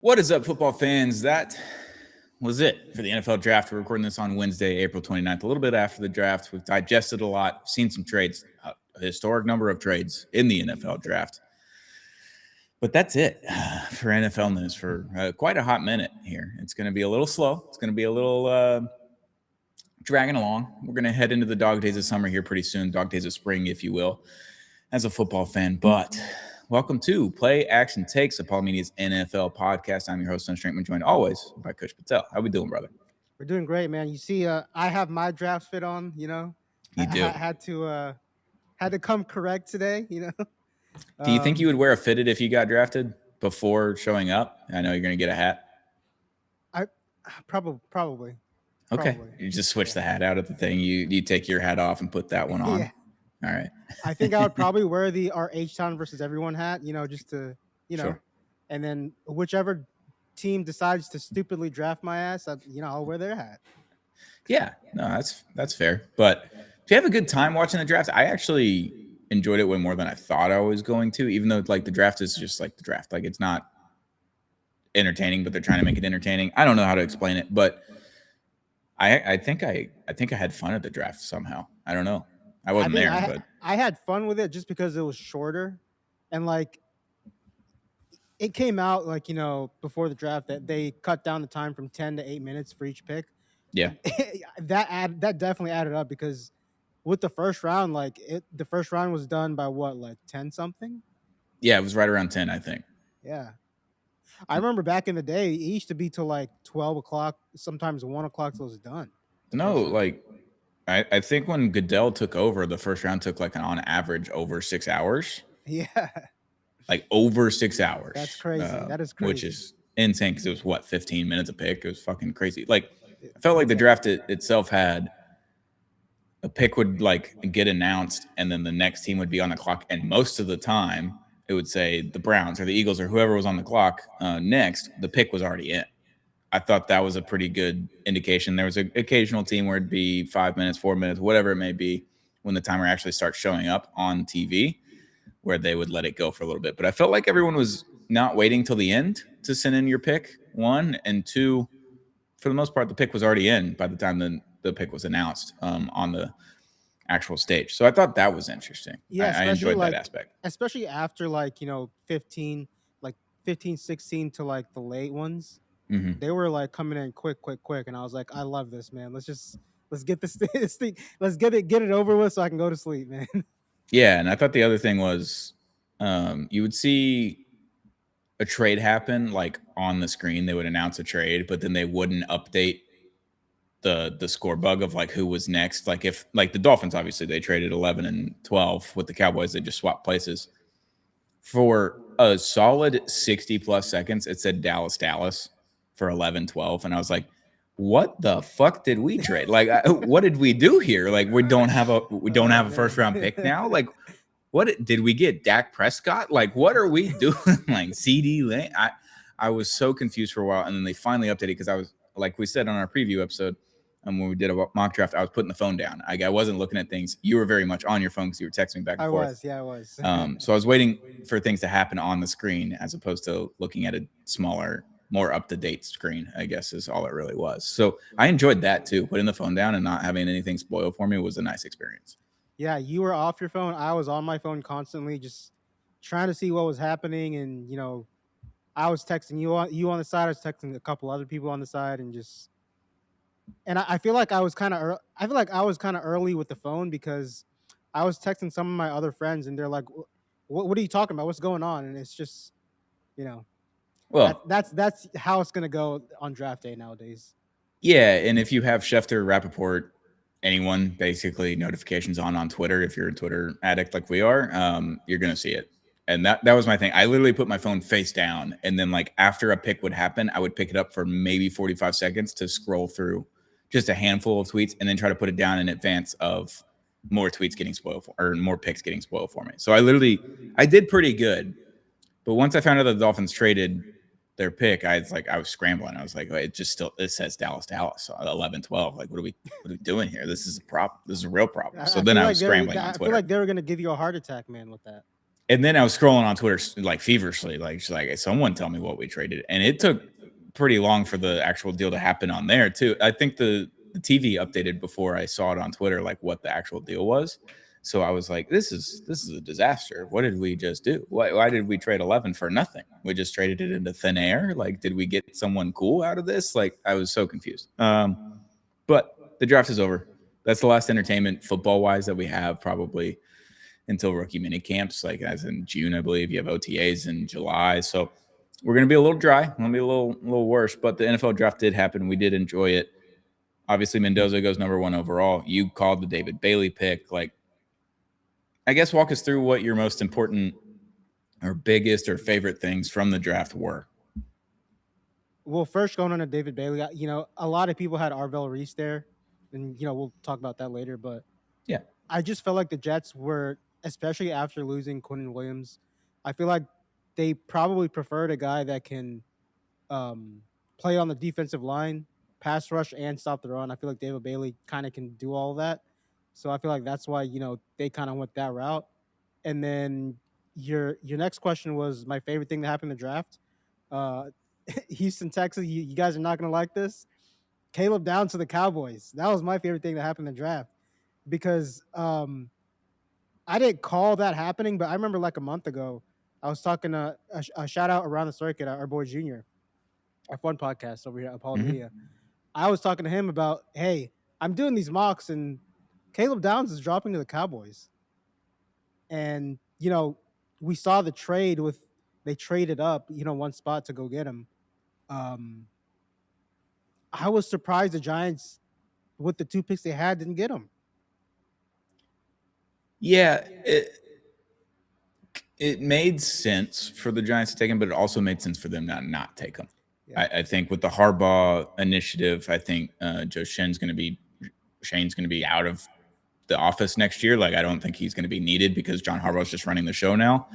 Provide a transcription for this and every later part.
What is up, football fans? That was it for the NFL draft. We're recording this on Wednesday, April 29th, a little bit after the draft. We've digested a lot, seen some trades, a historic number of trades in the NFL draft. But that's it for NFL news for quite a hot minute here. It's going to be a little slow. It's going to be a little dragging along. We're going to head into the dog days of summer here pretty soon, dog days of spring, if you will, as a football fan. But welcome to Play Action Takes, Apollo Media's NFL podcast. I'm your host, Son Strankman, joined always by Kush Patel. How we doing, brother? We're doing great, man. You see, I have my draft fit on. You do. Had to come correct today. Do you think you would wear a fitted if you got drafted before showing up? I know you're going to get a hat. I probably. Okay. Probably. You just switch the hat out of the thing. You take your hat off and put that one on. Yeah. All right. I think I would probably wear our H-Town versus everyone hat. Just to Sure. and then whichever team decides to stupidly draft my ass, I'll wear their hat. Yeah, no, that's fair. But do you have a good time watching the draft? I actually enjoyed it way more than I thought I was going to, even though like the draft is just like the draft. Like it's not entertaining, but they're trying to make it entertaining. I don't know how to explain it, but I think I had fun at the draft somehow. I don't know. I wasn't there, but I had fun with it just because it was shorter, and like it came out before the draft that they cut down the time from 10 to 8 minutes for each pick. yeah. That definitely added up because with the first round, the first round was done by what, like 10 something? Yeah, it was right around 10, I think. Yeah. I remember back in the day, it used to be till like 12 o'clock, sometimes 1 o'clock till it was done. No, like I think when Goodell took over, the first round took like on average over 6 hours. Yeah. Like over 6 hours. That's crazy. That is crazy. Which is insane because it was what, 15 minutes a pick? It was fucking crazy. Like I felt like the draft itself had a pick would like get announced and then the next team would be on the clock, and most of the time it would say the Browns or the Eagles or whoever was on the clock next. The pick was already in. I thought that was a pretty good indication. There was an occasional team where it'd be 5 minutes, 4 minutes, whatever it may be, when the timer actually starts showing up on TV, where they would let it go for a little bit. But I felt like everyone was not waiting till the end to send in your pick, one, and two, for the most part, the pick was already in by the time the pick was announced on the actual stage. So I thought that was interesting. Yeah, I enjoyed that aspect. Especially after 15, 16 to like the late ones. Mm-hmm. They were like coming in quick, and I was like, I love this, man. Let's get this thing, let's get it over with so I can go to sleep, man. Yeah, and I thought the other thing was you would see a trade happen like on the screen. They would announce a trade, but then they wouldn't update the score bug of like who was next. Like if like the Dolphins, obviously they traded 11 and 12 with the Cowboys. They just swapped places. For a solid 60 plus seconds, it said Dallas for 11-12, and I was like, what the fuck did we trade? Like, what did we do here? Like, we don't have a first round pick now. Like, what did we get? Dak Prescott? Like, what are we doing? Like, CD Lane? I was so confused for a while, and then they finally updated because I was, like we said on our preview episode, when we did a mock draft, I was putting the phone down. I wasn't looking at things. You were very much on your phone because you were texting back and forth. I was. So I was waiting for things to happen on the screen as opposed to looking at a smaller, more up-to-date screen, I guess is all it really was. So I enjoyed that too. Putting the phone down and not having anything spoil for me was a nice experience. Yeah, you were off your phone. I was on my phone constantly, just trying to see what was happening. And, I was texting you on the side. I was texting a couple other people on the side, and I feel like I was kind of early with the phone because I was texting some of my other friends, and they're like, "What are you talking about? What's going on?" And it's just, well, that's how it's gonna go on draft day nowadays. Yeah, and if you have Schefter, Rappaport, anyone, basically notifications on Twitter, if you're a Twitter addict like we are, you're gonna see it. And that was my thing. I literally put my phone face down, and then like after a pick would happen, I would pick it up for maybe 45 seconds to scroll through just a handful of tweets and then try to put it down in advance of more tweets getting spoiled or more picks getting spoiled for me. So I did pretty good. But once I found out that the Dolphins traded their pick, I was scrambling. I was like, it says Dallas 11-12. Like, what are we doing here? This is a problem. This is a real problem. So then I was scrambling on Twitter. I feel like they were gonna give you a heart attack, man, with that. And then I was scrolling on Twitter like feverishly, like just like someone tell me what we traded, and it took pretty long for the actual deal to happen on there too. I think the TV updated before I saw it on Twitter, like what the actual deal was. So I was like, this is a disaster. What did we just do? Why did we trade 11 for nothing? We just traded it into thin air. Like, did we get someone cool out of this? Like, I was so confused. But the draft is over. That's the last entertainment football wise that we have probably until rookie mini camps, like as in June, I believe. You have OTAs in July. So we're gonna be a little dry, we're gonna be a little worse. But the NFL draft did happen. We did enjoy it. Obviously, Mendoza goes number one overall. You called the David Bailey pick. Like, I guess walk us through what your most important or biggest or favorite things from the draft were. Well, first going on to David Bailey, a lot of people had Arvell Reese there, and we'll talk about that later. But Yeah. I just felt like the Jets were, especially after losing Quentin Williams, I feel like they probably preferred a guy that can um, play on the defensive line, pass rush, and stop the run. I feel like David Bailey kind of can do all of that. So I feel like that's why they kind of went that route. And then your next question was my favorite thing that happened in the draft. Uh, Houston, Texas. You guys are not gonna like this. Caleb down to the Cowboys. That was my favorite thing that happened in the draft because I didn't call that happening, but I remember like a month ago, I was talking to a shout out around the circuit, our boy Junior, our fun podcast over here at Apollo Mm-hmm. Media. I was talking to him about, hey, I'm doing these mocks and Caleb Downs is dropping to the Cowboys. And, we saw the trade with they traded up, one spot to go get him. Um, I was surprised the Giants, with the two picks they had, didn't get him. Yeah, it made sense for the Giants to take him, but it also made sense for them not take him. Yeah. I think with the Harbaugh initiative, I think Joe Shane's going to be out of the office next year. Like, I don't think he's going to be needed because John Harbaugh's just running the show now.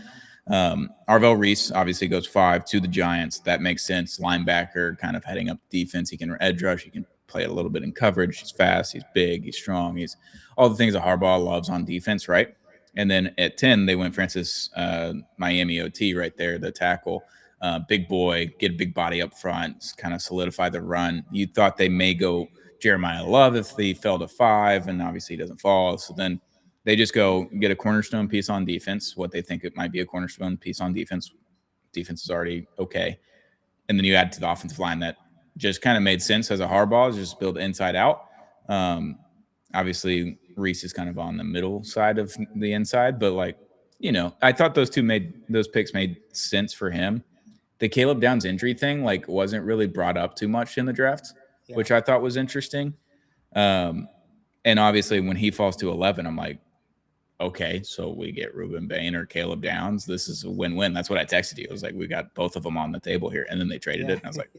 Arvell Reese obviously goes 5 to the Giants. That makes sense. Linebacker, kind of heading up defense. He can edge rush. He can play a little bit in coverage. He's fast. He's big. He's strong. He's all the things that Harbaugh loves on defense, right? And then at 10, they went Francis Miami OT right there, the tackle. Big boy, get a big body up front, kind of solidify the run. You thought they may go Jeremiah Love if they fell to 5, and obviously he doesn't fall. So then they just go get a cornerstone piece on defense, what they think it might be a cornerstone piece on defense. Defense is already okay. And then you add to the offensive line that just kind of made sense as a Harbaugh, just build inside out. Obviously, Reese is kind of on the middle side of the inside, but I thought those picks made sense for him. The Caleb Downs injury thing wasn't really brought up too much in the draft, Yeah. which I thought was interesting. And obviously, when he falls to 11, I'm like, okay, so we get Ruben Bain or Caleb Downs. This is a win-win. That's what I texted you. I was like, we got both of them on the table here. And then they traded Yeah. it. And I was like,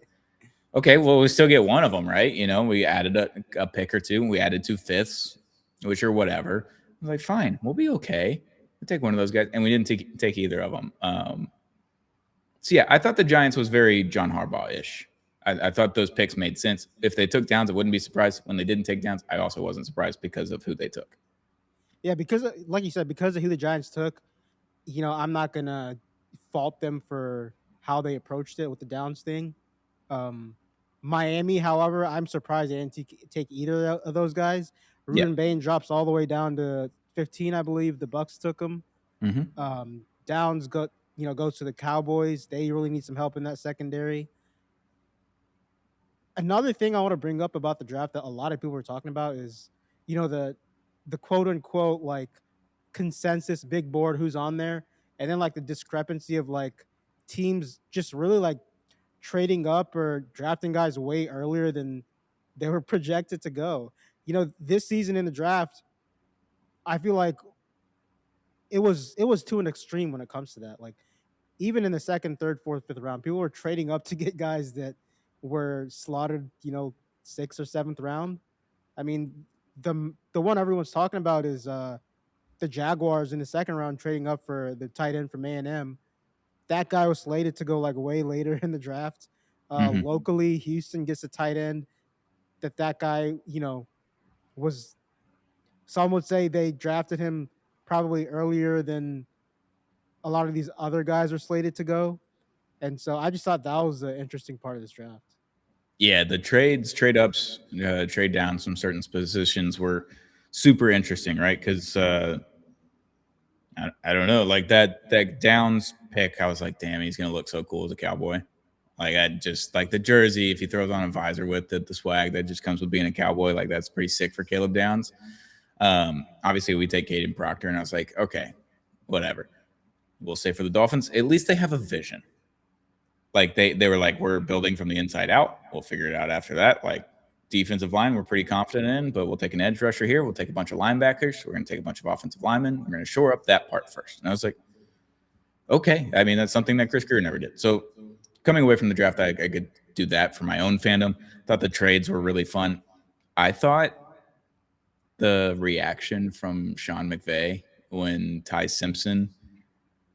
okay, well, we still get one of them, right? We added a pick or two. We added 2 fifths, which are whatever. I was like, fine, we'll be okay. We'll take one of those guys. And we didn't take either of them. So, yeah, I thought the Giants was very John Harbaugh-ish. I thought those picks made sense. If they took Downs, I wouldn't be surprised. When they didn't take Downs, I also wasn't surprised because of who they took. Yeah, because like you said, because of who the Giants took, I'm not gonna fault them for how they approached it with the Downs thing. Um, Miami, however, I'm surprised they didn't take either of those guys. Yeah. Ruben Bain drops all the way down to 15, I believe. The Bucks took him. Mm-hmm. Downs goes to the Cowboys. They really need some help in that secondary. Another thing I want to bring up about the draft that a lot of people are talking about is, the quote unquote like consensus big board who's on there, and then like the discrepancy of like teams just really like trading up or drafting guys way earlier than they were projected to go. This season in the draft, I feel like it was to an extreme when it comes to that. Like even in the second, third, fourth, fifth round, people were trading up to get guys that were slotted, sixth or seventh round. I mean, the one everyone's talking about is the Jaguars in the second round trading up for the tight end from A&M. That guy was slated to go like way later in the draft. Mm-hmm. Locally, Houston gets a tight end that guy, was, some would say they drafted him probably earlier than a lot of these other guys are slated to go, and so I just thought that was the interesting part of this draft. Yeah, the trades, trade ups, trade downs from certain positions were super interesting, right? Because I don't know, like that Downs pick, I was like, damn, he's gonna look so cool as a cowboy. Like I just like the jersey, if he throws on a visor with it, the swag that just comes with being a cowboy, like that's pretty sick for Caleb Downs. Obviously, we take Caden Proctor, and I was like, okay, whatever. We'll say for the Dolphins, at least they have a vision. Like they were like, we're building from the inside out. We'll figure it out after that. Like defensive line, we're pretty confident in, but we'll take an edge rusher here. We'll take a bunch of linebackers. We're going to take a bunch of offensive linemen. We're going to shore up that part first. And I was like, okay. I mean, that's something that Chris Greer never did. So coming away from the draft, I could do that for my own fandom. Thought the trades were really fun. I thought the reaction from Sean McVay when Ty Simpson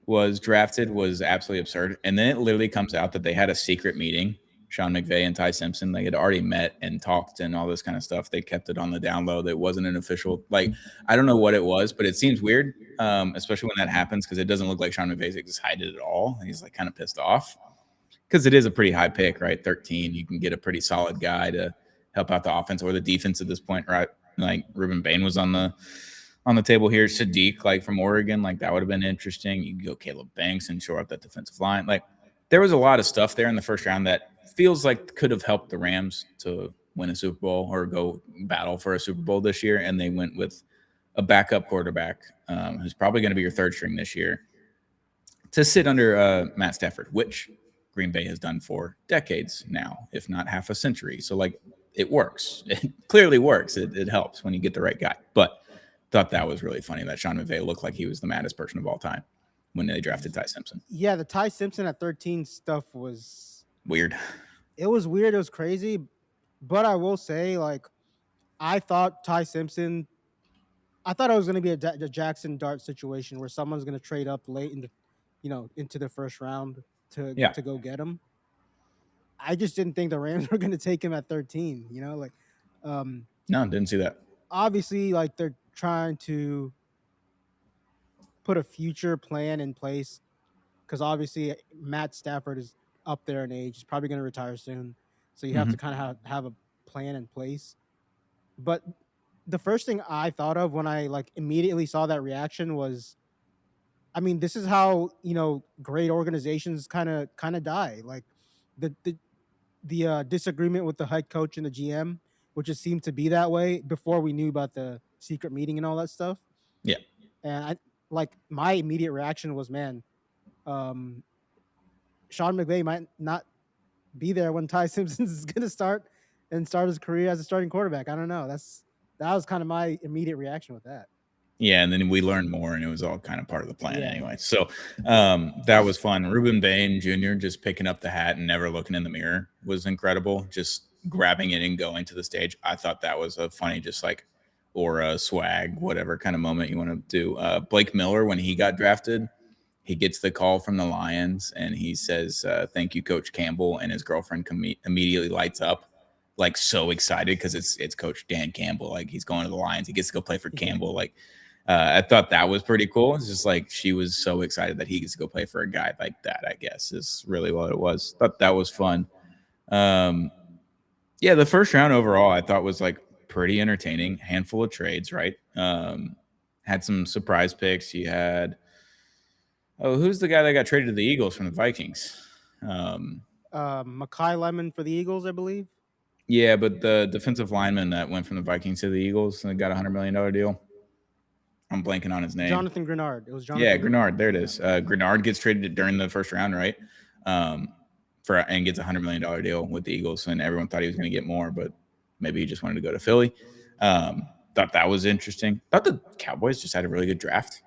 was drafted was absolutely absurd. And then it literally comes out that they had a secret meeting. Sean McVay and Ty Simpson, they had already met and talked and all this kind of stuff. They kept it on the down low. That wasn't an official, like, I don't know what it was, but it seems weird, especially when that happens, because it doesn't look like Sean McVay's excited at all. He's like kind of pissed off because it is a pretty high pick, right? 13. You can get a pretty solid guy to help out the offense or the defense at this point, right? Like Ruben Bain was on the table here. Sadiq, like from Oregon, like that would have been interesting. You could go Caleb Banks and shore up that defensive line. Like there was a lot of stuff there in the first round that feels like could have helped the Rams to win a Super Bowl or go battle for a Super Bowl this year. And they went with a backup quarterback who's probably going to be your third string this year to sit under Matt Stafford, which Green Bay has done for decades now, if not half a century. So like it works. It clearly works. It helps when you get the right guy. But thought that was really funny that Sean McVay looked like he was the maddest person of all time when they drafted Ty Simpson. Yeah, the Ty Simpson at 13 stuff was Weird. it was weird, it was crazy, but I will say like I thought Ty Simpson I thought it was going to be a Jackson Dart situation where someone's going to trade up late in the into the first round Yeah. to go get him. I just didn't think the Rams were going to take him at 13, like um No, didn't see that. obviously like they're trying to put a future plan in place because obviously Matt Stafford is up there in age. He's probably going to retire soon. So you have Mm-hmm. to kind of have a plan in place. But the first thing I thought of when I like immediately saw that reaction was I mean, this is how, great organizations kind of die. Like the disagreement with the head coach and the GM, which just seemed to be that way before we knew about the secret meeting and all that stuff. Yeah. And I like my immediate reaction was, man, um, Sean McVay might not be there when Ty Simpson is going to start his career as a starting quarterback. I don't know. That was kind of my immediate reaction with that. Yeah, and then we learned more, and it was all kind of part of the plan Yeah, anyway. So that was fun. Ruben Bain Jr. just picking up the hat and never looking in the mirror was incredible. Just grabbing it and going to the stage. I thought that was a funny, just like aura, swag, whatever kind of moment you want to do. Blake Miller, when he got drafted, he gets the call from the Lions and he says, "Thank you, Coach Campbell," and his girlfriend immediately lights up. Like so excited because it's Coach Dan Campbell. Like he's going to the Lions. He gets to go play for yeah. Campbell. Like I thought that was pretty cool. It's just like she was so excited that he gets to go play for a guy like that, I guess, is really what it was. Thought that was fun. Um, yeah, the first round overall, I thought was like pretty entertaining. Handful of trades, right? Had some surprise picks. You had, oh, who's the guy that got traded to the Eagles from the Vikings? Um, Makai Lemon for the Eagles, I believe. yeah, but the defensive lineman that went from the Vikings to the Eagles and got $100 million deal. I'm blanking on his name. Jonathan Grenard. It was Yeah, Jonathan Grenard. Grenard. There it is. Grenard gets traded during the first round, right? Um, for and gets $100 million deal with the Eagles, and everyone thought he was going to get more, but maybe he just wanted to go to Philly. Thought that was interesting. Thought the Cowboys just had a really good draft.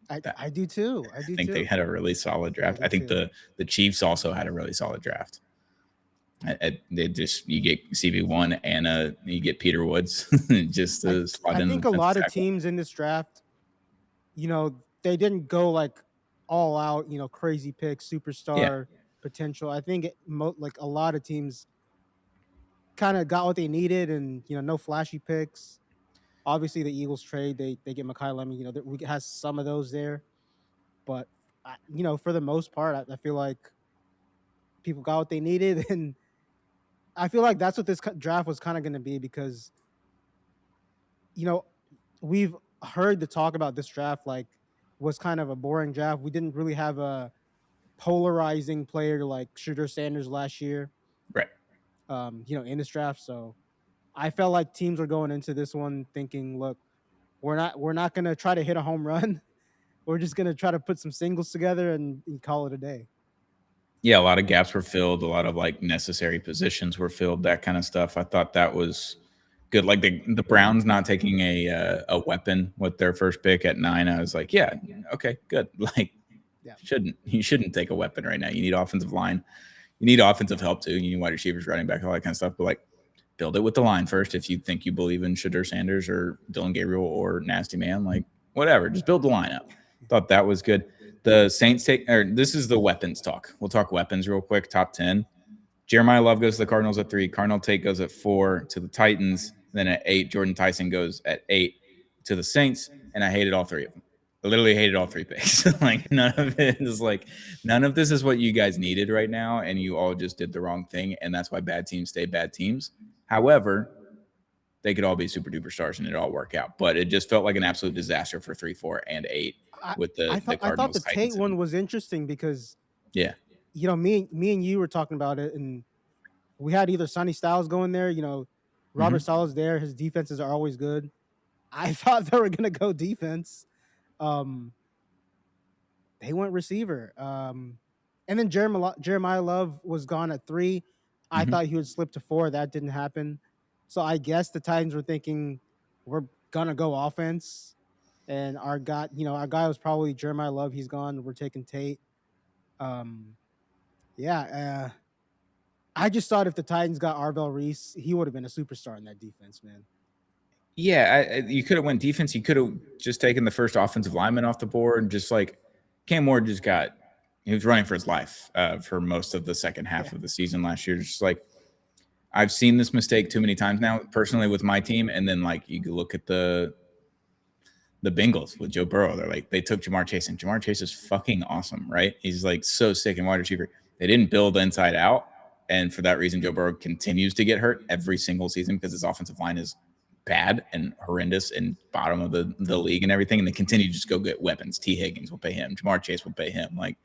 I do too. I I do think they too. had a really solid I draft. do I think too. the Chiefs also had a really solid draft. They just you get CB1 and you get Peter Woods just I to slot I in the think a defensive lot of tackle. teams in this draft, they didn't go like all out, crazy picks, Yeah, superstar potential. I think like a lot of teams kind of got what they needed, and no flashy picks. Obviously, the Eagles trade they get Makai Lemon. We has some of those there, but for the most part, I feel like people got what they needed, and I feel like that's what this draft was kind of going to be because you know we've heard the talk about this draft like was kind of a boring draft. We didn't really have a polarizing player like Shooter Sanders last year, Right. in this draft. So I felt like teams were going into this one thinking, look, we're not gonna try to hit a home run. We're just gonna try to put some singles together and call it a day. Yeah, a lot of gaps were filled, a lot of like necessary positions were filled, that kind of stuff. I thought that was good. Like the Browns not taking a weapon with their first pick at 9. I was like, yeah, okay, good. Like Yeah, you shouldn't take a weapon right now. You need offensive line. You need offensive help too. You need wide receivers, running back, all that kind of stuff. But like build it with the line first. If you think you believe in Shadur Sanders or Dylan Gabriel or Nasty Man, like whatever, just build the line up. Thought that was good. The Saints take, or this is the weapons talk. We'll talk weapons real quick. Top 10. Jeremiah Love goes to the Cardinals at 3. Cardinal Tate goes at 4 to the Titans. Then at 8, Jordan Tyson goes at 8 to the Saints. And I hated all 3 of them. I literally hated all 3 picks. Like none of this is what you guys needed right now, and you all just did the wrong thing, and that's why bad teams stay bad teams. However, they could all be super duper stars and it all work out. But it just felt like an absolute disaster for 3, 4, and 8 I with I the thought I thought Cardinals, the Tate Titans, one and was interesting because yeah. me and you were talking about it, and we had either Sonny Styles going there. Robert Mm-hmm. Styles there. His defenses are always good. I thought they were gonna go defense. Um, they went receiver. And then Jeremiah Love was gone at 3. I Mm-hmm. thought he would slip to 4. That didn't happen. So I guess the Titans were thinking we're gonna go offense, and our guy was probably Jeremiah Love. He's gone. We're taking Tate. Um, yeah. I just thought if the Titans got Arvell Reese, he would have been a superstar in that defense, man. Yeah, you could have went defense. You could have just taken the first offensive lineman off the board. Just like Cam Ward just got, he was running for his life for most of the second Yeah. half of the season last year. Just like I've seen this mistake too many times now, personally with my team. And then like you look at the Bengals with Joe Burrow. They took Jamar Chase, and Jamar Chase is fucking awesome, right? He's like so sick in wide receiver. They didn't build inside out, and for that reason, Joe Burrow continues to get hurt every single season because his offensive line is bad and horrendous and bottom of the league and everything. And they continue to just go get weapons. T. Higgins will pay him. Jamar Chase will pay him. Like,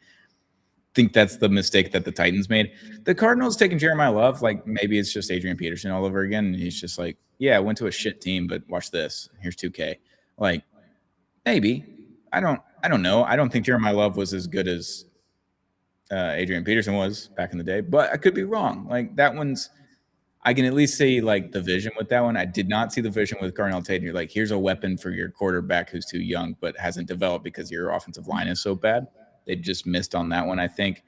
think that's the mistake that the Titans made. The Cardinals taking Jeremiah Love, like maybe it's just Adrian Peterson all over again. And he's just like, yeah, I went to a shit team, but watch this. Here's 2K. Like, maybe. I don't know. I don't think Jeremiah Love was as good as Adrian Peterson was back in the day, but I could be wrong. Like that one's, I can at least see like the vision with that one. I did not see the vision with Darnell Tate. You're like, here's a weapon for your quarterback who's too young but hasn't developed because your offensive line is so bad. They just missed on that one, I think.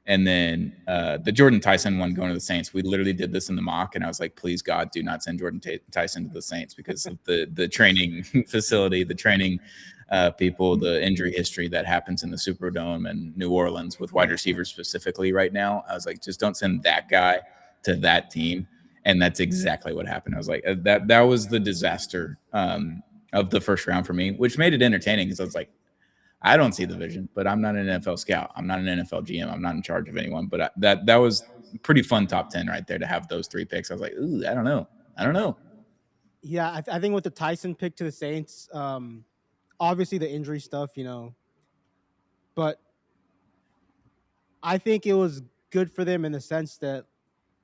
And then the Jordan Tyson one going to the Saints. We literally did this in the mock, and I was like, please God, do not send Jordan Tyson to the Saints because of the training facility, the training people, the injury history that happens in the Superdome and New Orleans with wide receivers specifically right now. I was like, just don't send that guy to that team. And that's exactly what happened. I was like, that was the disaster of the first round for me, which made it entertaining because I was like, I don't see the vision, but I'm not an NFL scout. I'm not an NFL GM. I'm not in charge of anyone. But that was pretty fun top 10 right there to have those 3 picks. I was like, ooh, I don't know. Yeah, I think with the Tyson pick to the Saints, obviously the injury stuff, but I think it was good for them in the sense that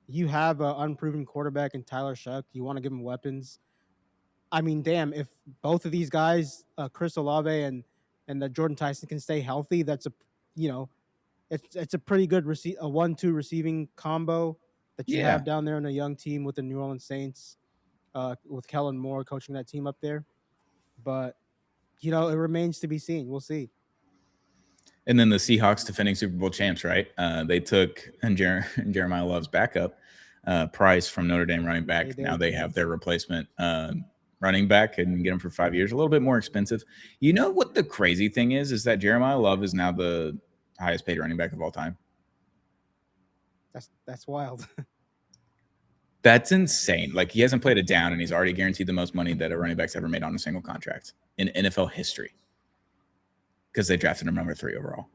you have an unproven quarterback in Tyler Shuck. You want to give him weapons. I mean, damn, if both of these guys, Chris Olave and the Jordan Tyson can stay healthy, that's you know, it's a pretty good a 1-2 receiving combo that you Yeah. have down there in a young team with the New Orleans Saints, with Kellen Moore coaching that team up there. But it remains to be seen. We'll see. And then the Seahawks defending Super Bowl champs, right? They took Jeremiah Love's backup, Price from Notre Dame running back. They Now did. they have their replacement running back and get him for 5 years, a little bit more expensive. You know what the crazy thing is that Jeremiah Love is now the highest paid running back of all time. That's wild. That's insane. Like he hasn't played it down, and he's already guaranteed the most money that a running back's ever made on a single contract in NFL history because they drafted him number 3 overall.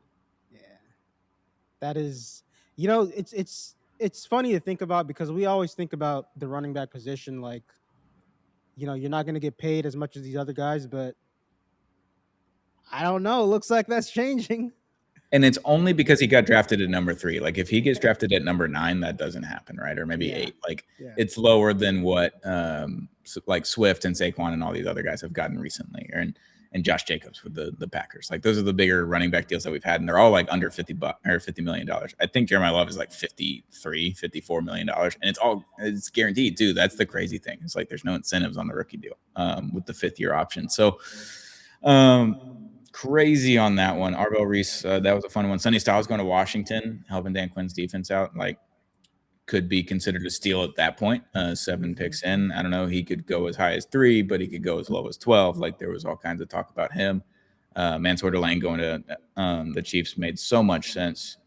That is, you know, it's funny to think about because we always think about the running back position like, you know, you're not going to get paid as much as these other guys, but I don't know. It looks like that's changing. And it's only because he got drafted at number 3. Like, if he gets drafted at number 9, that doesn't happen, right? Or maybe Yeah. 8. Like, Yeah. it's lower than what, like Swift and Saquon and all these other guys have gotten recently, and Josh Jacobs with the Packers. Like, those are the bigger running back deals that we've had, and they're all like under $50 or $50 million. I think Jeremiah Love is like $54 million, and it's guaranteed too. That's the crazy thing. It's like there's no incentives on the rookie deal with the 5th-year option. So, crazy on that one. Arbel Reese, that was a fun one. Sonny Styles going to Washington, helping Dan Quinn's defense out. Like, could be considered a steal at that point. 7 picks in. I don't know. He could go as high as 3, but he could go as low as 12. Like, there was all kinds of talk about him. Mansour Delane going to the Chiefs made so much sense.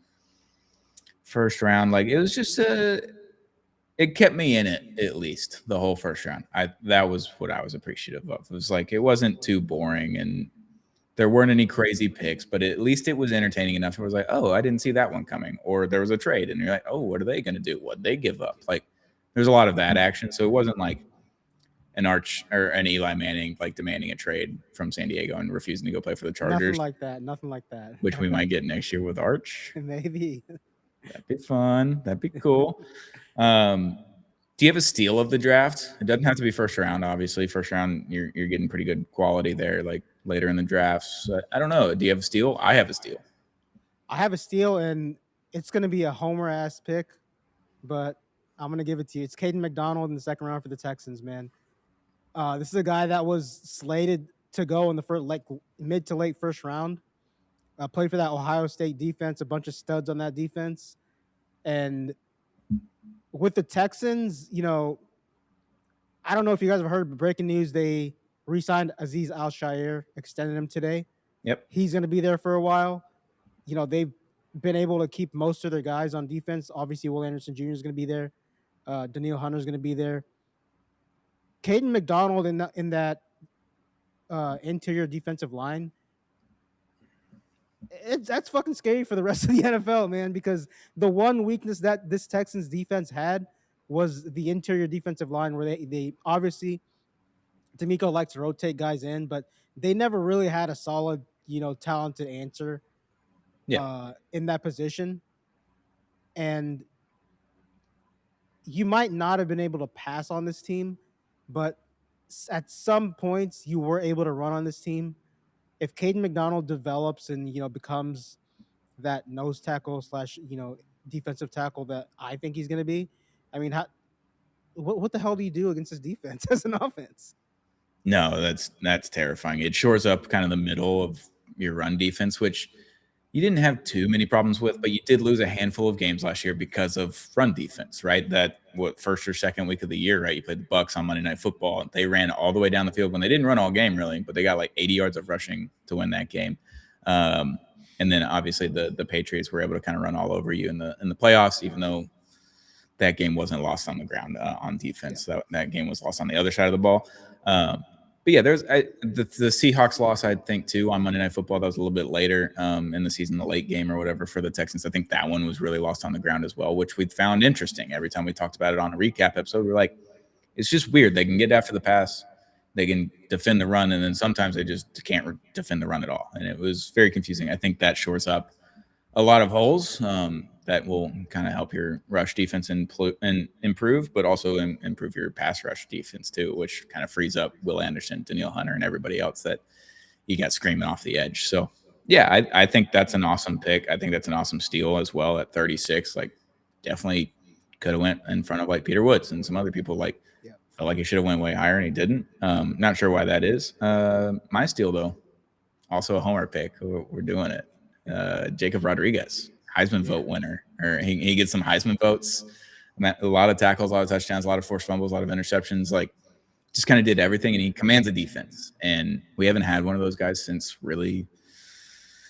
First round, like, it was just it kept me in it at least the whole first round. That was what I was appreciative of. It was like it wasn't too boring and there weren't any crazy picks, but at least it was entertaining enough. It was like, oh, I didn't see that one coming. Or there was a trade, and you're like, oh, what are they going to do? What they give up? Like, there's a lot of that action. So it wasn't like an Arch or an Eli Manning like demanding a trade from San Diego and refusing to go play for the Nothing Chargers, like that. Nothing like that. which we might get next year with Arch. Maybe. That'd be fun. That'd be cool. Do you have a steal of the draft? It doesn't have to be first round, obviously. First round, you're getting pretty good quality there. Like later in the drafts, I don't know. Do you have a steal? I have a steal. I have a steal, and it's going to be a homer ass pick, but I'm going to give it to you. It's Caden McDonald in the second round for the Texans, man. This is a guy that was slated to go in the first, like mid to late first round. Played for that Ohio State defense, a bunch of studs on that defense, and with the Texans, you know, I don't know if you guys have heard breaking news. They re-signed Aziz Al-Shaair, extended him today. Yep. He's going to be there for a while. You know, they've been able to keep most of their guys on defense. Obviously, Will Anderson Jr. is going to be there. Daniil Hunter is going to be there. Caden McDonald in that interior defensive line, that's fucking scary for the rest of the NFL, man, because the one weakness that this Texans defense had was the interior defensive line, where they obviously D'Amico likes to rotate guys in, but they never really had a solid, you know, talented answer in that position. And you might not have been able to pass on this team, but at some points you were able to run on this team. If Caden McDonald develops and, you know, becomes that nose tackle slash, you know, defensive tackle that I think he's going to be, I mean, what the hell do you do against this defense as an offense? No, that's terrifying. It shores up kind of the middle of your run defense, which you didn't have too many problems with, but you did lose a handful of games last year because of run defense, right? That first or second week of the year, right? You played the Bucks on Monday Night Football. They ran all the way down the field when they didn't run all game really, but they got like 80 yards of rushing to win that game. And then obviously the Patriots were able to kind of run all over you in the playoffs, even though that game wasn't lost on the ground on defense. Yeah. That game was lost on the other side of the ball. But yeah, there's the Seahawks loss, I think, too, on Monday Night Football. That was a little bit later in the season, the late game or whatever for the Texans. I think that one was really lost on the ground as well, which we found interesting. Every time we talked about it on a recap episode, we're like, it's just weird. They can get after the pass, they can defend the run, and then sometimes they just can't defend the run at all. And it was very confusing. I think that shores up a lot of holes that will kind of help your rush defense and improve, but also improve your pass rush defense too, which kind of frees up Will Anderson, Daniil Hunter, and everybody else that you got screaming off the edge. So yeah, I think that's an awesome pick. I think that's an awesome steal as well at 36. Like, definitely could have went in front of like Peter Woods and some other people. Like, felt like he should have went way higher and he didn't. Not sure why that is. My steal though, also a homer pick. We're doing it. Jacob Rodriguez, Heisman vote winner, or he gets some Heisman votes. A lot of tackles, a lot of touchdowns, a lot of forced fumbles, a lot of interceptions. Like, just kind of did everything, and he commands a defense. And we haven't had one of those guys since really.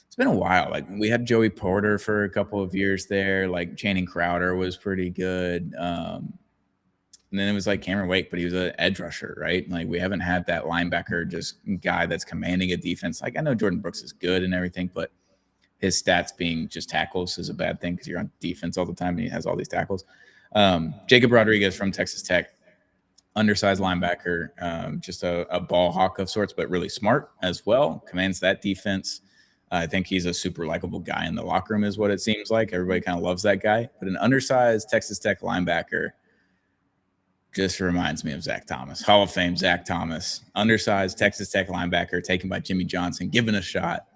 It's been a while. Like, we had Joey Porter for a couple of years there. Like, Channing Crowder was pretty good. And then it was like Cameron Wake, but he was an edge rusher, right? Like, we haven't had that linebacker just guy that's commanding a defense. Like, I know Jordan Brooks is good and everything, but his stats being just tackles is a bad thing because you're on defense all the time and he has all these tackles. Jacob Rodriguez from Texas Tech, undersized linebacker, just a ball hawk of sorts, but really smart as well. Commands that defense. I think he's a super likable guy in the locker room, is what it seems like. Everybody kind of loves that guy. But an undersized Texas Tech linebacker just reminds me of Zach Thomas. Hall of Fame Zach Thomas, undersized Texas Tech linebacker taken by Jimmy Johnson, given a shot,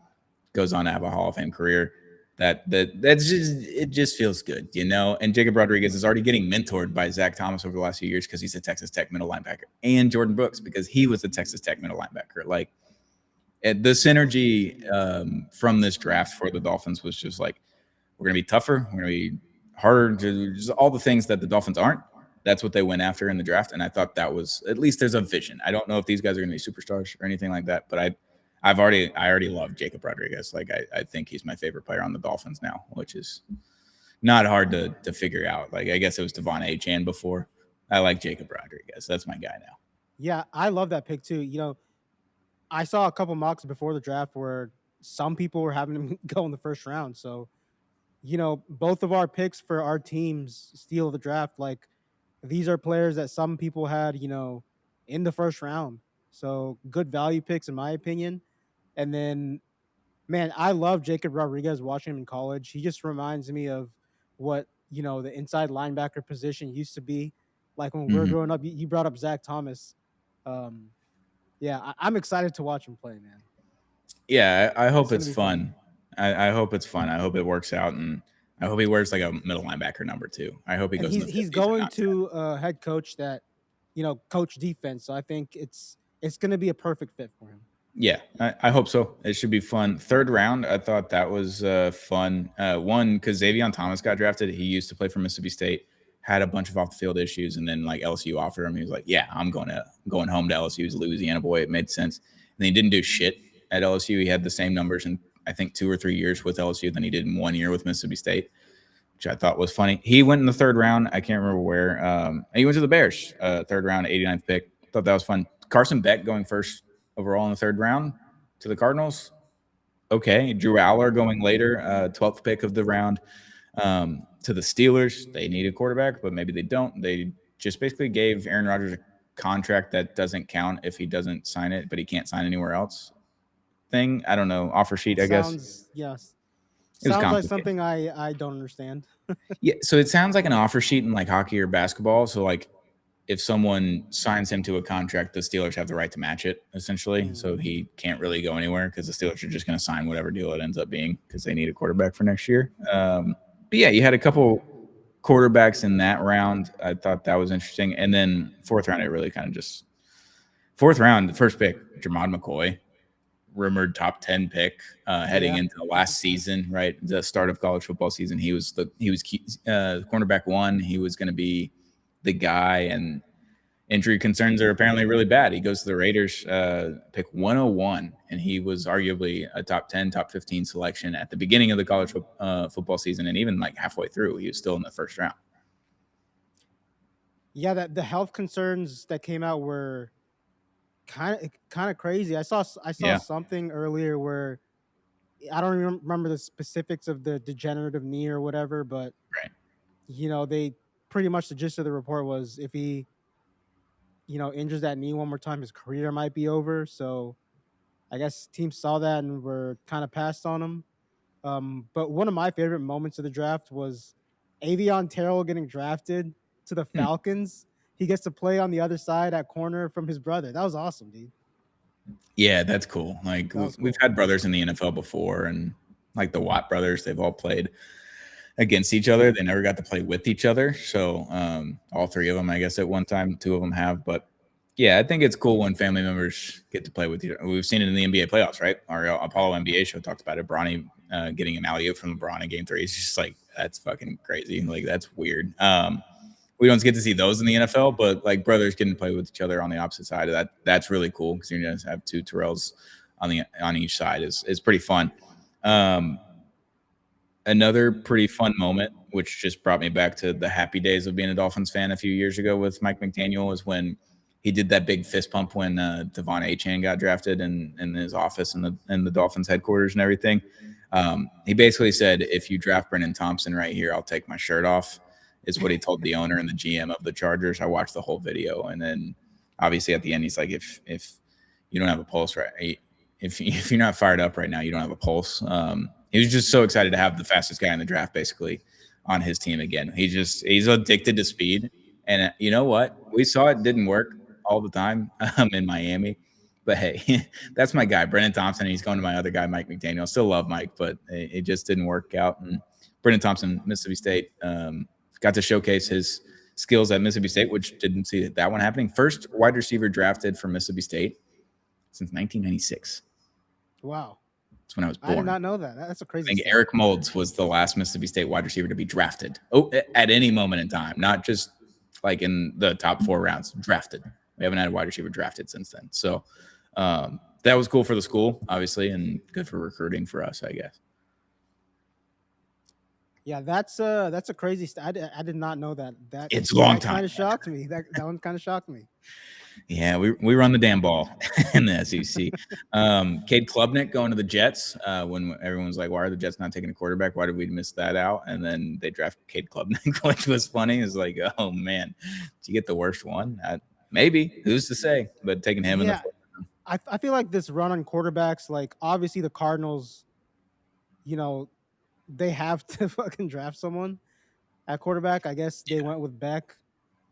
goes on to have a Hall of Fame career. That's just, it just feels good, you know. And Jacob Rodriguez is already getting mentored by Zach Thomas over the last few years because he's a Texas Tech middle linebacker, and Jordan Brooks because he was a Texas Tech middle linebacker. Like the synergy from this draft for the Dolphins was just like, we're gonna be tougher, we're gonna be harder, just all the things that the Dolphins aren't. That's what they went after in the draft, and I thought that was, at least there's a vision. I don't know if these guys are gonna be superstars or anything like that, but I already love Jacob Rodriguez. Like I think he's my favorite player on the Dolphins now, which is not hard to figure out. Like I guess it was Devon Achane before. I like Jacob Rodriguez. That's my guy now. Yeah, I love that pick too. You know, I saw a couple mocks before the draft where some people were having him go in the first round. So, you know, both of our picks for our teams steal the draft. Like these are players that some people had, you know, in the first round. So good value picks in my opinion. And then, man, I love Jacob Rodriguez watching him in college. He just reminds me of what, you know, the inside linebacker position used to be. Like when we were Mm-hmm. growing up, you brought up Zach Thomas. Um, yeah, I'm excited to watch him play, man. Yeah, I hope It's gonna it's be fun. fun. I hope it's fun. I hope it works out, and I hope he wears like a middle linebacker number 2. I hope he And goes in the he's 50s and going not 10. to a head coach that, you know, coach defense. So I think it's gonna be a perfect fit for him. Yeah, I hope so. It should be fun. Third round, I thought that was fun. One, because Xavier Thomas got drafted. He used to play for Mississippi State, had a bunch of off the field issues, and then like LSU offered him. He was like, "Yeah, I'm going home to LSU." He's a Louisiana boy. It made sense. And he didn't do shit at LSU. He had the same numbers in I think 2 or 3 years with LSU than he did in 1 year with Mississippi State, which I thought was funny. He went in the third round. I can't remember where. He went to the Bears, third round, 89th pick. Thought that was fun. Carson Beck going first overall in the third round to the Cardinals. Okay. Drew Aller going later, 12th pick of the round, to the Steelers. They need a quarterback, but maybe they don't. They just basically gave Aaron Rodgers a contract that doesn't count if he doesn't sign it, but he can't sign anywhere else. Thing. I don't know. Offer sheet, I guess. Sounds yes. It was Sounds like complicated. something I don't understand. Yeah. So it sounds like an offer sheet in like hockey or basketball. So like if someone signs him to a contract, the Steelers have the right to match it, essentially. Mm. So he can't really go anywhere because the Steelers are just going to sign whatever deal it ends up being because they need a quarterback for next year. But yeah, you had a couple quarterbacks in that round. I thought that was interesting. And then fourth round, it really kind of just fourth round, the first pick, Jermod McCoy, rumored top 10 pick heading Yeah. into the last season, right? The start of college football season. He was cornerback 1. He was going to be the guy, and injury concerns are apparently really bad. He goes to the Raiders, pick 101, and he was arguably a top 10, top 15 selection at the beginning of the college football season, and even like halfway through, he was still in the first round. Yeah, that the health concerns that came out were kind of crazy. I saw Yeah, something earlier where I don't even remember the specifics of the degenerative knee or whatever, but right. you know, they pretty much the gist of the report was if he, you know, injures that knee one more time, his career might be over. So I guess teams saw that and were kind of passed on him. But one of my favorite moments of the draft was Avion Terrell getting drafted to the Hmm. Falcons. He gets to play on the other side at corner from his brother. That was awesome, dude. Yeah, that's cool. Like That was we've cool. had brothers in the NFL before, and like the Watt brothers, they've all played against each other. They never got to play with each other. So all 3 of them, I guess, at one time, 2 of them have. But yeah, I think it's cool when family members get to play with each other. We've seen it in the NBA playoffs, right? Our Apollo NBA show talked about it. Bronny getting an alley from LeBron in Game 3. It's just like that's fucking crazy. Like that's weird. We don't get to see those in the NFL, but like brothers getting to play with each other on the opposite side of that, that's really cool because you're gonna have 2 Terrells on each side is pretty fun. Um, Another pretty fun moment, which just brought me back to the happy days of being a Dolphins fan a few years ago with Mike McDaniel, was when he did that big fist pump when Devon Achane got drafted in his office in the Dolphins headquarters and everything. He basically said, "If you draft Brennan Thompson right here, I'll take my shirt off." Is what he told the owner and the GM of the Chargers. I watched the whole video, and then obviously at the end, he's like, "If you don't have a pulse right, if you're not fired up right now, you don't have a pulse." He was just so excited to have the fastest guy in the draft, basically, on his team again. He's addicted to speed, and you know what? We saw it didn't work all the time in Miami. But hey, that's my guy, Brennan Thompson. He's going to my other guy, Mike McDaniel. Still love Mike, but it just didn't work out. And Brennan Thompson, Mississippi State, got to showcase his skills at Mississippi State, which didn't see that one happening. First wide receiver drafted from Mississippi State since 1996. Wow. That's when I was born. I did not know that. That's a crazy. I think Eric Moulds was the last Mississippi State wide receiver to be drafted. Oh, at any moment in time, not just like in the top 4 rounds. Drafted. We haven't had a wide receiver drafted since then. So that was cool for the school, obviously, and good for recruiting for us, I guess. Yeah, that's a crazy. I did not know that. It's a long time. Kind of shocked me. That one kind of shocked me. Yeah, we run the damn ball in the SEC. Cade Klubnik going to the Jets when everyone's like, why are the Jets not taking a quarterback? Why did we miss that out? And then they draft Cade Klubnik, which was funny. It's like, oh, man, did you get the worst one? Maybe. Who's to say? But taking him in the I feel like this run on quarterbacks, like obviously the Cardinals, they have to fucking draft someone at quarterback. I guess they went with Beck.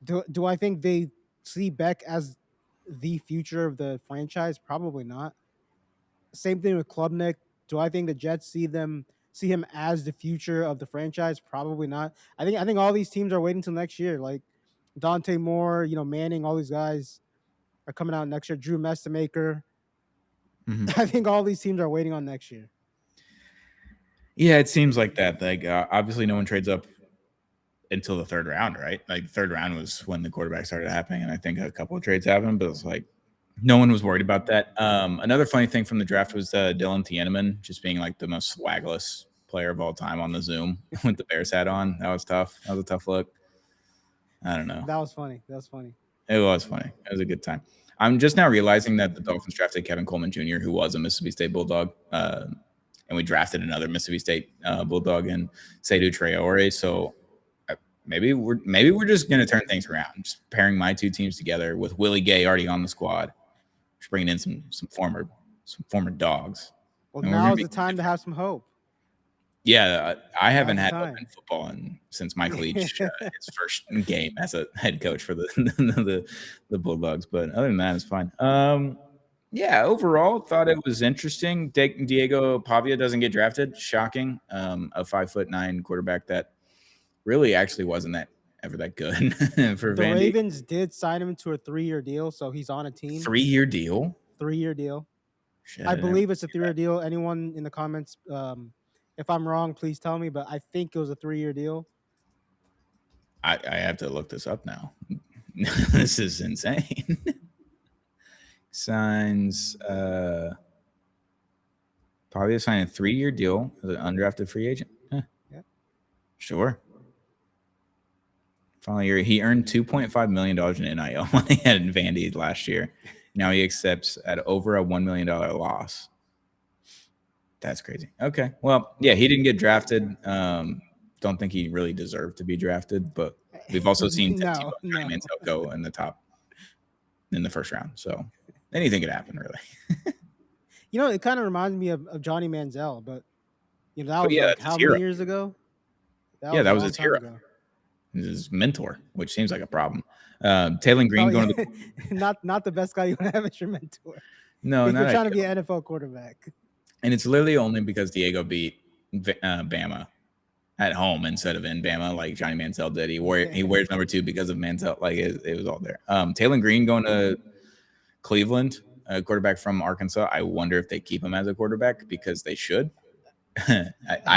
Do I think they see Beck as the future of the franchise? Probably not. Same thing with Klubnik. Do I think the Jets see him as the future of the franchise? Probably not. I think all these teams are waiting till next year. Like Dante Moore, Manning, all these guys are coming out next year. Drew Mestamaker. Mm-hmm. I think all these teams are waiting on next year. Yeah, it seems like that. Like obviously, no one trades up until the 3rd round, right? Like the 3rd round was when the quarterback started happening, and I think a couple of trades happened, but it's like no one was worried about that. Another funny thing from the draft was Dylan Thieneman just being like the most swagless player of all time on the Zoom with the Bears hat on. That was tough. That was a tough look. I don't know. That was funny. It was funny. It was a good time. I'm just now realizing that the Dolphins drafted Kevin Coleman Jr., who was a Mississippi State Bulldog, and we drafted another Mississippi State Bulldog in Seydou Traore. So maybe we're just going to turn things around, just pairing my 2 teams together with Willie Gay already on the squad, just bringing in some former dogs. Well, now's the time to have some hope. Yeah, I haven't had hope in football since Mike Leach his first game as a head coach for the Bulldogs. But other than that, it's fine. Yeah, overall, thought it was interesting. Diego Pavia doesn't get drafted. Shocking. A 5'9" quarterback that really actually wasn't ever that good for Vandy. The Ravens did sign him to a 3-year deal, so he's on a team. 3-year deal? 3-year deal. Shit, I believe it's a 3-year deal. Anyone in the comments, if I'm wrong, please tell me, but I think it was a 3-year deal. I have to look this up now. This is insane. Signs Pavia signed a 3-year deal as an undrafted free agent. Yeah. Sure. Finally, he earned $2.5 million in NIL money at Vandy last year. Now he accepts at over a $1 million loss. That's crazy. Okay. Well, yeah, he didn't get drafted. Don't think he really deserved to be drafted, but we've also seen Johnny Manziel go in the first round. So anything could happen, really. It kind of reminds me of Johnny Manziel, but that was how many years ago? That was his hero. His mentor, which seems like a problem. Taylor Green going to the not the best guy you want to have as your mentor. No, if you're trying to be an NFL quarterback. And it's literally only because Diego beat Bama at home instead of in Bama, like Johnny Manziel did. He wears number 2 because of Manziel. Like it was all there. Taylor Green going to Cleveland, a quarterback from Arkansas. I wonder if they keep him as a quarterback because they should. How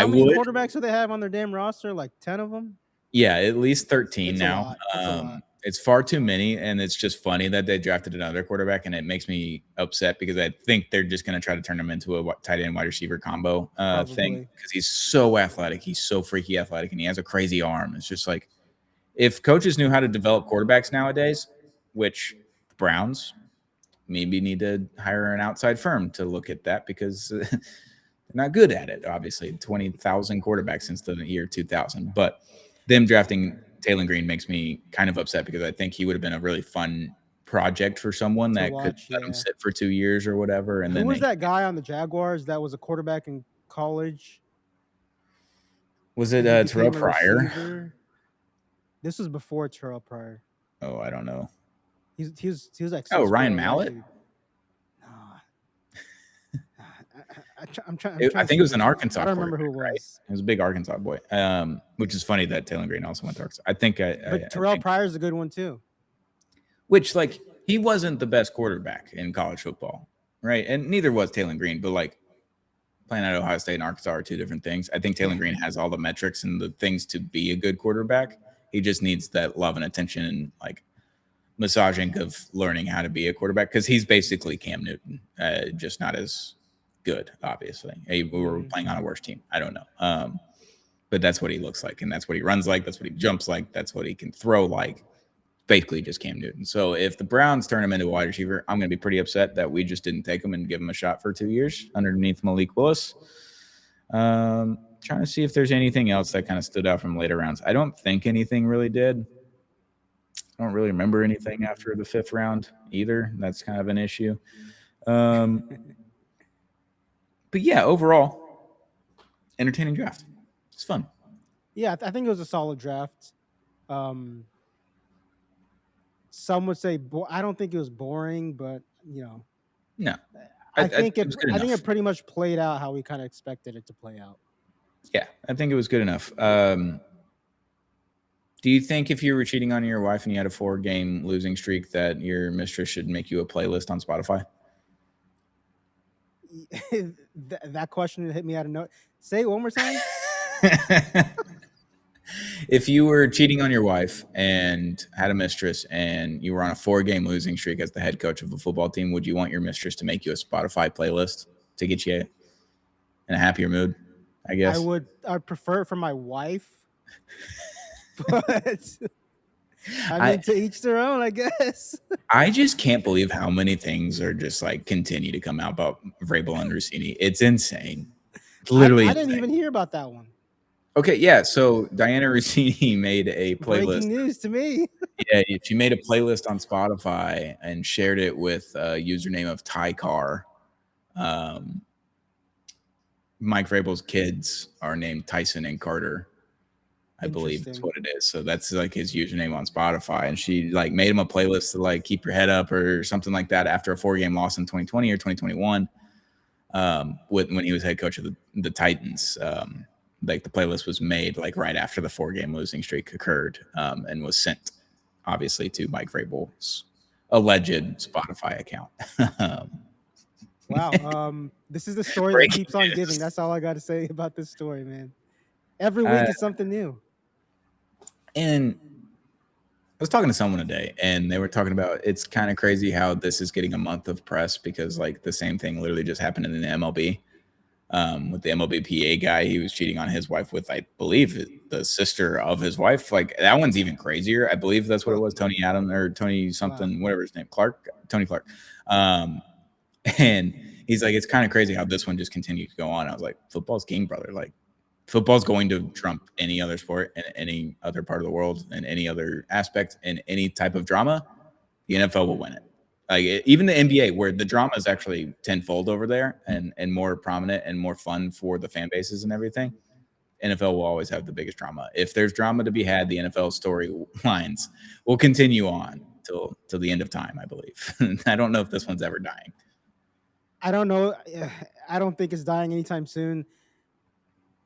many quarterbacks do they have on their damn roster? Like 10 of them? Yeah, at least 13 now. It's far too many, and it's just funny that they drafted another quarterback, and it makes me upset because I think they're just going to try to turn him into a tight end wide receiver combo thing because he's so athletic. He's so freaky athletic, and he has a crazy arm. It's just like if coaches knew how to develop quarterbacks nowadays, which the Browns maybe need to hire an outside firm to look at that because They're not good at it, obviously. 20,000 quarterbacks since the year 2000. But them drafting Taylor Green makes me kind of upset because I think he would have been a really fun project for someone to that could watch. let him Yeah. sit for 2 years or whatever. And Who then was they, that guy on the Jaguars that was a quarterback in college was it and he Terrell became a Pryor? receiver? This was before Terrell Pryor. Oh, I don't know. He was like Oh, 6'4", Ryan white Mallett? dude. Nah. I'm I trying to think see it if was I an can. I Arkansas don't remember quarterback, who it right? was. It was a big Arkansas boy, which is funny that Taylor Green also went to Arkansas. I think But I Terrell think Pryor's a good one too. which like he wasn't the best quarterback in college football, right? And neither was Taylor Green, but like playing at Ohio State and Arkansas are two different things. I think Taylor Yeah. Green has all the metrics and the things to be a good quarterback. He just needs that love and attention and like massaging of learning how to be a quarterback because he's basically Cam Newton, just not as good. Obviously, hey, we were Mhm. playing on a worse team. I don't know, but that's what he looks like, and that's what he runs like. That's what he jumps like. That's what he can throw like. Basically, just Cam Newton. So if the Browns turn him into a wide receiver, I'm going to be pretty upset that we just didn't take him and give him a shot for 2 years underneath Malik Willis. Trying to see if there's anything else that kind of stood out from later rounds. I don't think anything really did. I don't really remember anything after the 5th round either. That's kind of an issue. But yeah, overall, entertaining draft. It's fun. Yeah, I think it was a solid draft. Um, some would say I don't think it was boring, but No, I think it was good I think enough. it pretty much played out how we kind of expected it to play out. Yeah, I think it was good enough. Do you think if you were cheating on your wife and you had a 4-game losing streak that your mistress should make you a playlist on Spotify? That question hit me out of nowhere. Say it one more time. If you were cheating on your wife and had a mistress and you were on a 4-game losing streak as the head coach of a football team, would you want your mistress to make you a Spotify playlist to get you in a happier mood, I guess? I'd prefer it for my wife, but I I mean to each their own, I guess. I just can't believe how many things are just like continue to come out about Vrabel and Rossini. It's insane. It's literally I didn't even insane. hear about that one. Okay, yeah. So Diana Rossini made a playlist. Breaking news to me. Yeah, she made a playlist on Spotify and shared it with a username of Ty Carr. Mike Vrabel's kids are named Tyson and Carter, I believe is what it is. So that's like his username on Spotify. And she like made him a playlist to like keep your head up or something like that after a 4-game loss in 2020 or 2021. When he was head coach of the Titans. Like the playlist was made like right after the 4-game losing streak occurred, and was sent obviously to Mike Vrabel's alleged Spotify account. Wow. This is the story that Breaking keeps on news. giving. That's all I got to say about this story, man. Every Uh, week is something new. And I was talking to someone today, and they were talking about it's kind of crazy how this is getting a month of press because like the same thing literally just happened in the MLB. With the MLBPA guy, he was cheating on his wife with, I believe, the sister of his wife. Like that one's even crazier. I believe that's what it was. Tony Adam or Tony something, whatever his name, Tony Clark. And he's like, it's kind of crazy how this one just continues to go on. I was like, football's king, brother. Like football's going to trump any other sport in any other part of the world and any other aspect in any type of drama. The NFL will win it. Like even the NBA, where the drama is actually tenfold over there and more prominent and more fun for the fan bases and everything. NFL will always have the biggest drama. If there's drama to be had, the NFL storylines will continue on till the end of time, I believe. I don't know if this one's ever dying. I don't know. I don't think it's dying anytime soon.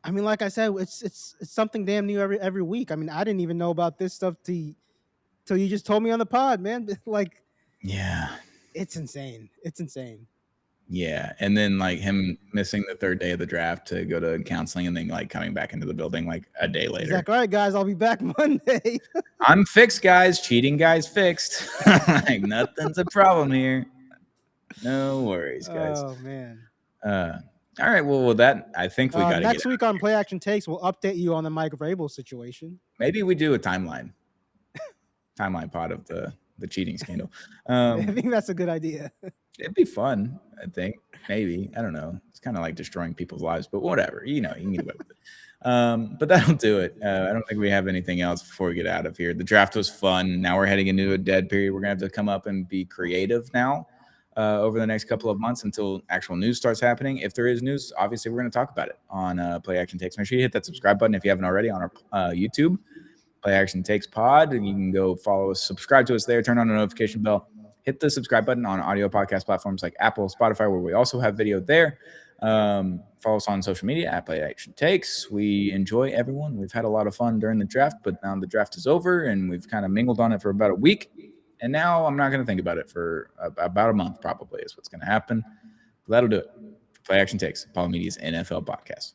I mean, like I said, it's something damn new every week. I mean, I didn't even know about this stuff till you just told me on the pod, man. Like, yeah, it's insane. It's insane. Yeah, and then like him missing the 3rd day of the draft to go to counseling, and then like coming back into the building like a day later. He's like, all right, guys, I'll be back Monday. I'm fixed, guys. Cheating guys fixed. Like nothing's a problem here. No worries, guys. Oh man. All right. Well, with that, I think we got to next get week on Play Action Takes, we'll update you on the Mike Vrabel situation. maybe we do a timeline pod of the the cheating scandal. I think that's a good idea. It'd be fun, I think. Maybe. I don't know. It's kind of like destroying people's lives, but whatever. You know, you can get away with it. But that'll do it. I don't think we have anything else before we get out of here. The draft was fun. Now we're heading into a dead period. We're going to have to come up and be creative now over the next couple of months until actual news starts happening. If there is news, obviously we're going to talk about it on Play Action Takes. Make sure you hit that subscribe button if you haven't already on our YouTube, Play Action Takes Pod. And you can go follow us, subscribe to us there, turn on the notification bell. Hit the subscribe button on audio podcast platforms like Apple, Spotify, where we also have video there. Follow us on social media at Play Action Takes. We enjoy everyone. We've had a lot of fun during the draft, but now the draft is over and we've kind of mingled on it for about a week. And now I'm not going to think about it for about a month, probably, is what's going to happen. But that'll do it. Play Action Takes, Apollo Media's NFL podcast.